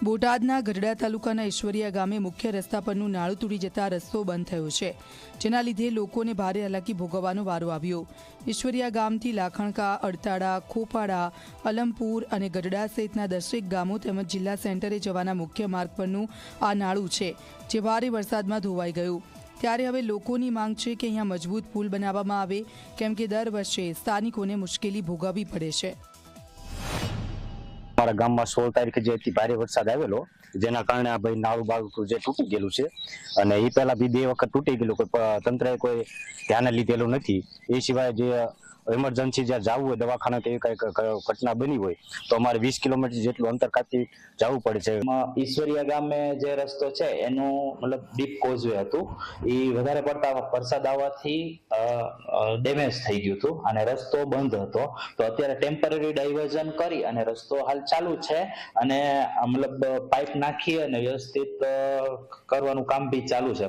બોટાદના ગઢડા તાલુકાના ઈશ્વરિયા ગામે મુખ્ય રસ્તા પરનું નાળું તૂટી જતા રસ્તો બંધ થયો છે, જેના લીધે લોકોને ભારે હાલાકી ભોગવવાનો વારો આવ્યો। ઈશ્વરિયા ગામથી લાખણકા, અડતાળા, ખોપાડા, અલમપુર અને ગઢડા સહિતના 10 ગામો તેમજ જિલ્લા સેન્ટરે જવાના મુખ્ય માર્ગ પરનું આ નાળું છે, જે ભારે વરસાદમાં ધોવાઈ ગયું। ત્યારે હવે લોકોની માંગ છે કે અહીંયા મજબૂત પુલ બનાવવામાં આવે, કેમ કે દર વર્ષે સ્થાનિકોને મુશ્કેલી ભોગવવી પડે છે। અમારા ગામમાં 16 તારીખે જે ભારે વરસાદ આવેલો, જેના કારણે આ ભાઈ નાળું બાળું જે તૂટી ગયેલું છે, અને એ પહેલા બી 2 વખત તૂટી ગયેલું, કોઈ તંત્રએ કોઈ ધ્યાન લીધેલું નથી। એ સિવાય જે ઇમરજન્સી જ્યાં જવું હોય, દવાખાના કે કઈ ઘટના બની હોય, તો અમારે 20 કિલોમીટર જેટલું અંતર કાપી જવું પડે છે। ઈશ્વરિયા ગામે જે રસ્તો છે એનું મતલબ ડીપ કોઝવે હતું, એ વધારે પડતા વરસાદ આવવાથી ડેમેજ થઈ ગયું હતું અને રસ્તો બંધ હતો। તો અત્યારે ટેમ્પરરી ડાયવર્ઝન કરી અને રસ્તો હાલ ચાલુ છે, અને મતલબ પાઇપ નાખી અને વ્યવસ્થિત કરવાનું કામ બી ચાલુ છે।